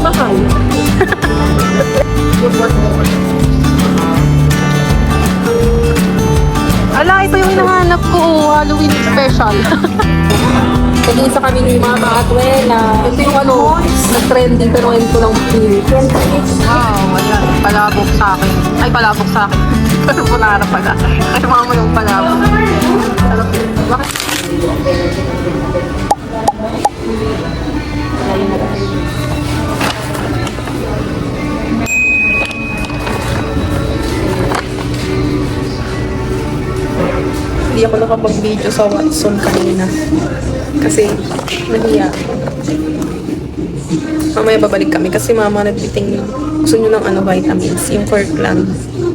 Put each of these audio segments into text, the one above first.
mahal. Ala, ito yung hinahanap ko. Halloween special. Nag-iisa kami ni Mama at Wena. Ito yung ano, nag-trending pero ngayon ko lang pili. Wow, ayan. Palabok sa akin. Ay, palabok sa akin. Pero punara pala. Ay, Mama yung palabok. Bakit? Hindi ako nakapag-video sa Watson kanina. Kasi, nahiya. Mamaya babalik kami kasi mama nagbiting gusto nyo ng ano, vitamins, yung Kirkland.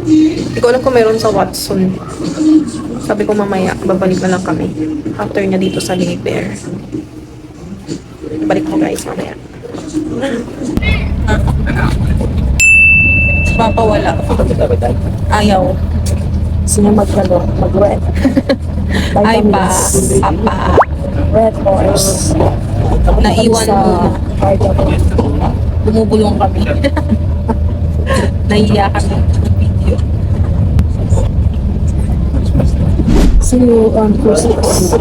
Hindi ko alam kung meron sa Watson. Sabi ko mamaya, babalik na lang kami. After niya dito sa Liver. Balik ko guys, mamaya. Si Papa wala. Ayaw. Sino mag-red? Ay pa, Papa. Red horse. Naiwan mo. Bumubulong kami. Nahiya kami ng video. See you on Christmas.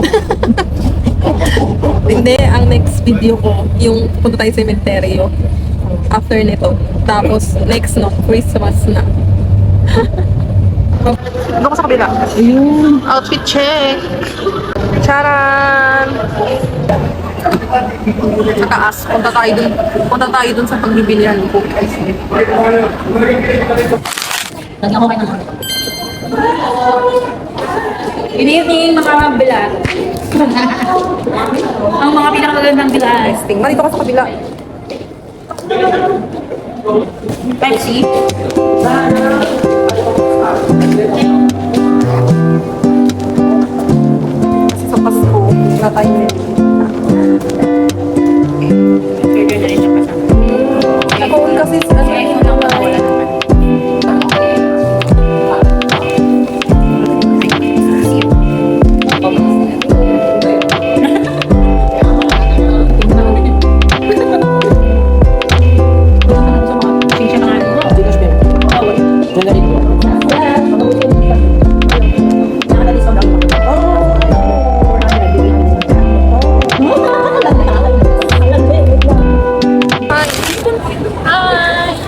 Hindi, ang next video ko, yung punta tayo sa cementerio. After nito. Tapos, next no, Christmas na. Doon ko sa kabila. Ayun. Outfit check. Charan! Sa taas, punta tayo dun. Punta tayo dun sa pagbibilihan ko. Lagi ako kayo naman. Good evening, mga bilat. Ang mga pinakagandang bilat. Testing. Dito ka sa kabila. Pepsi. Kasi sa Pasko, wala tayo Ako kasi sa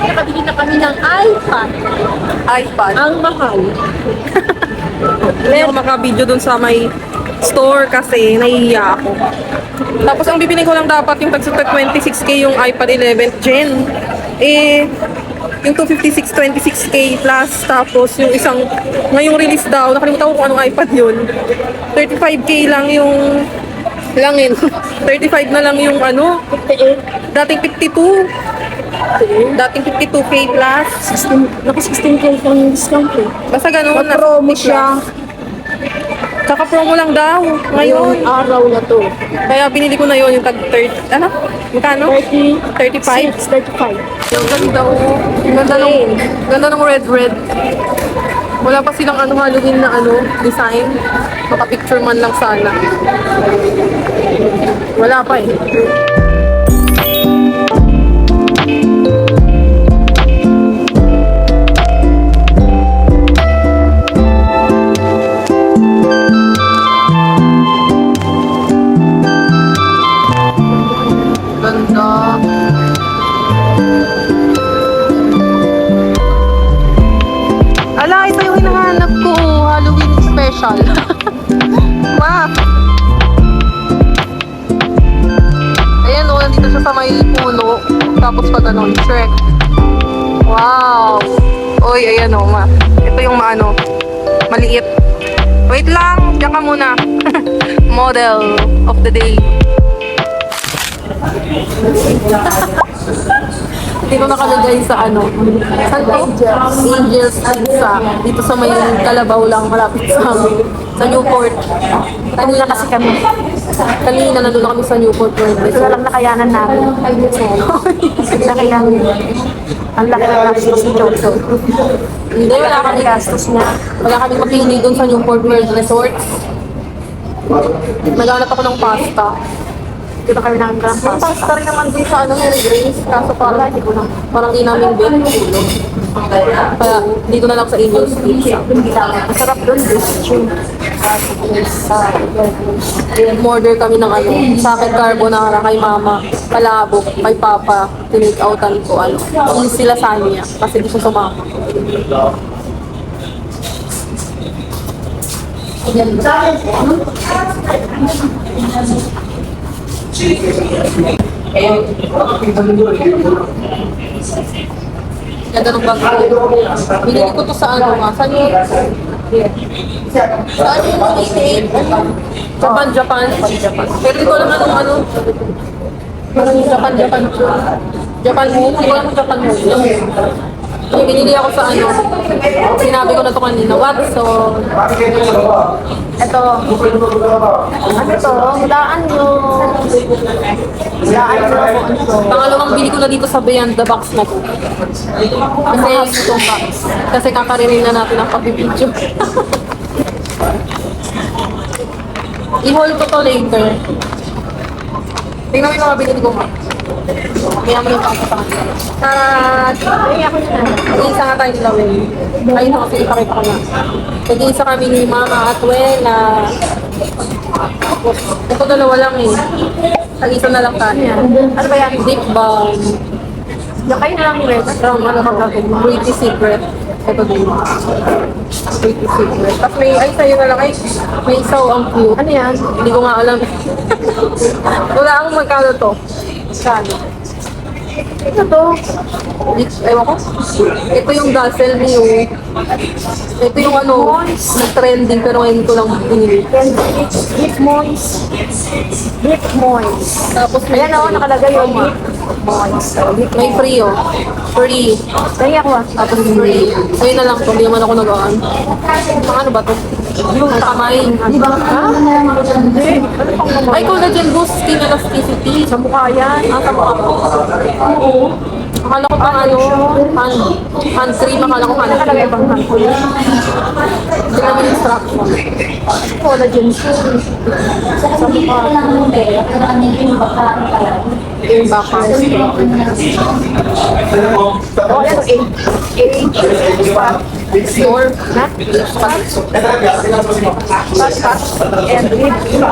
Nakabili na kami ng iPad. iPad. Ang mahal. Hindi ako makabidyo dun sa may store kasi nahihiya ako. Tapos ang bibili ko lang dapat yung tag 26k yung iPad 11th Gen. Eh, yung 256 26k plus tapos yung isang ngayong release daw, nakalimutan ko kung anong iPad yun. 35k lang yung langin. 35 na lang yung ano, 58. dating 52. Dating 52k plus. 16, naka 16K lang yung discount eh. Basta ganun. Nag-promo siya. Kaka promo lang daw ngayon. Ngayong araw na to. Kaya binili ko na yun yung tag 30. Ano? Magkano? 35? 35. Yung ganda oh. Ganda ng red. Wala pa silang ano Halloween na ano design. Maka-picture man lang sana. Wala pa eh. Ganda. Ala, ito yung hinahanap ko. Halloween special. Ma! Ayan o, nandito siya sa may puno. Tapos pag ano, Shrek. Wow! Uy, ayan o, ma. Ito yung maano, maliit. Wait lang, diyan ka muna. Model of the day. Hindi ko nakalagay sa ano. Saan to? Angels Pizza. Dito sa may Kalabaw lang, malapit sa amin. Sa Newport. Kanina kasi kami. Kanina nandun na kami sa Newport. Ito na lang nakayanan namin. Laki lang. Ang laki ng gastos ni Jojo. Hindi, wala Ang kami. gastos niya. Wala kami mapili doon sa Newport World Resorts. Naghanap ako ng pasta. Kita kami ng Yung pasta. pasta rin naman din sa ano, Mary Grace. Kaso Wala, hindi ko na. parang di namin bet. Kaya dito na lang sa Angel's Pizza. Masarap doon, beef stew. Order kami ng ano, sa akin carbonara kay mama, palabok, kay papa, tinake outan ko ano, easy lasagna, kasi di siya sumama. Ganda ng bag ko. Binili ko to sa ano nga, saan yun? Saan yun yung 88? Japan. Pero hindi ko alam anong ano. Parang Japan po. Japan home? Hindi ko alam kung Japan home. Yung binili ako sa ano, sinabi ko na to kanina, Watson. Ito. Ano to? Hulaan nyo. Hulaan nyo kung ano to. Pangalawang bili ko na dito sa Beyond the Box na to. Kasi itong box. Kasi kakaririn na natin ang pag-video. I-haul ko to later. Tingnan mo yung mga binili ko nga. Kaya mo yung pangkapangan. Ay, ako na. Isa nga tayo nilawin. Ayun na kasi ipakita ko na. Nag-iisa kami ni Mama at Wela. Ito dalawa lang eh. Tag-isa na lang tayo. Ano ba yan? Deep balm. Yung kayo na lang ni Red. From ano ka Pretty Secret. Ito din. Pretty Secret. Tapos may, ay sa'yo na lang ay, may isaw ang cute. Ano yan? Hindi ko nga alam. Wala akong magkano to. Kano? Ito to. Ewan ko. Ito yung Dazzle New. Ito yung ano, nag-trending pero ngayon ko lang binili. Beef moist. Beef moist. Tapos may Ayan o, nakalagay yung beef moist. may free oh. Free. Kaya ako ah. Tapos free. So yun na lang to. Hindi naman ako nag-aan. Pang ano ba to? Yung kamay. Di ba? Ha? Hindi. Ano pang naman? Ay, collagen boost skin elasticity. Sa mukha yan. Ah, sa mukha ko. Oo. Akala ko pang ano, hand cream. Akala ko hand Nakalagay cream. bang hangko yan? Tingnan mo yung instruction. Collagen food. Sa mukha. Yung background. O, yan o. Store. Na? Podcast and live in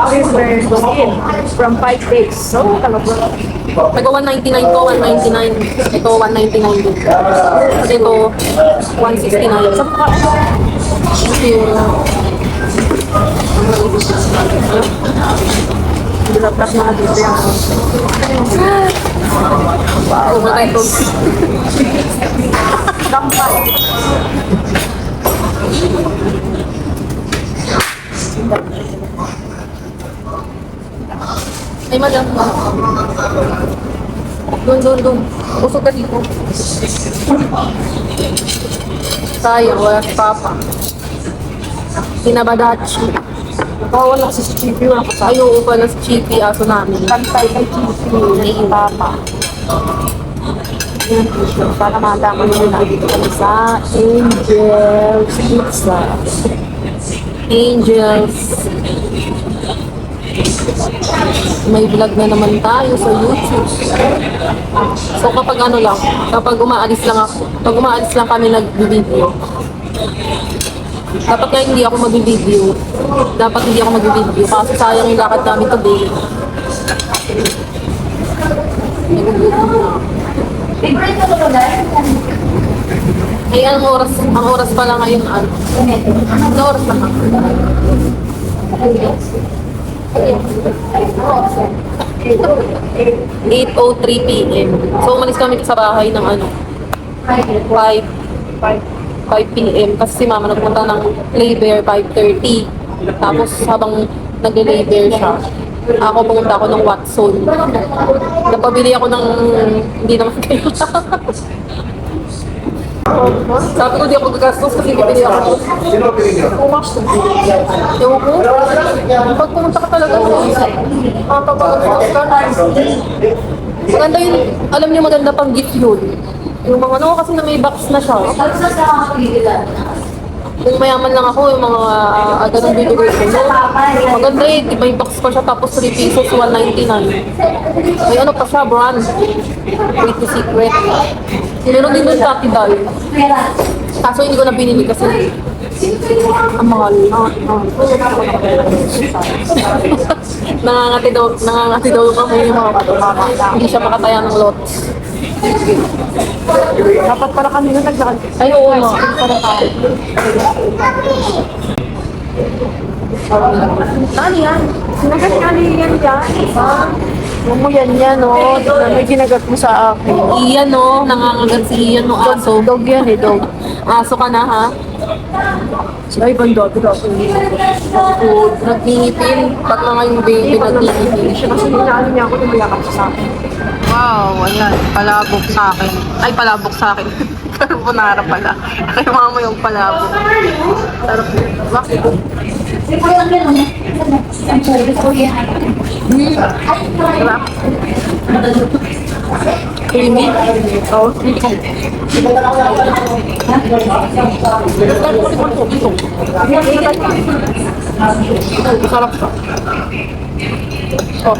skin from 5 days. So, talaga. Taga 199 to, 199. Ito, 199 din. Kasi ito, 169. Sa mukha. Ito yung... Dilapras mga dito yan. Wow, matay ito. Gampay. Ay, madam. Doon. Usog ka dito. Tayo, wala si Papa. Pinabadachi. Oh, wala si Chippy. Wala ko sa Ay, oo pala si Chippy, aso namin. kantay kay Chippy. Ni Papa. Yan, para malaman nyo na dito kami sa Angel's Pizza. Angels. May vlog na naman tayo sa YouTube. So kapag ano lang, kapag umaalis lang kami nag-video. Dapat nga hindi ako mag-video. Kasi sayang yung lakad namin today. Eh, ang oras pa lang ngayon, ano? Ano oras na ka? 8:03 p.m. So, umalis kami sa bahay ng ano, 5 p.m. Kasi si mama nagpunta ng labor 5:30. Tapos habang nag-labor siya, ako pumunta ako ng Watson. Napabili ako ng hindi naman kayo. Sabi ko di ako gagastos kasi bibili ako. Ewan ko. Pag pumunta ka talaga sa maganda yun. Alam niyo maganda pang gift yun. Yung mga ano kasi na may box na siya. Kung mayaman lang ako, yung mga ganun bibigay ko. No? Maganda eh, di ba yung box pa siya tapos 3 pesos, 199. May ano pa siya, brand. Pretty Secret. Meron din doon dati dahil. Kaso hindi ko na binili kasi ang mahal. Nangangati daw kami yung mga mama. Hindi siya makataya ng lot. Dapat pala kami na nagdaan. Ay, oo nga. Saan yan? Sinagat ka ni yan dyan. Huwag mo yan, oh. May ginagat mo sa akin. Iyan no, nangangagat si Iyan no aso. Dog yan eh, dog. Aso ka na ha? Ay, banda, dog. Nagngipin. Pag na ngayong baby, nagngipin. Siya kasi inaano niya ako, tumayakap siya sa akin. Wow, ayan. Palabok sa akin. Ay, palabok sa akin. Carbonara pala. Kay mama yung palabok. Sarap. Bakit? Diba? Creamy? Oo. Sarap siya. Oh.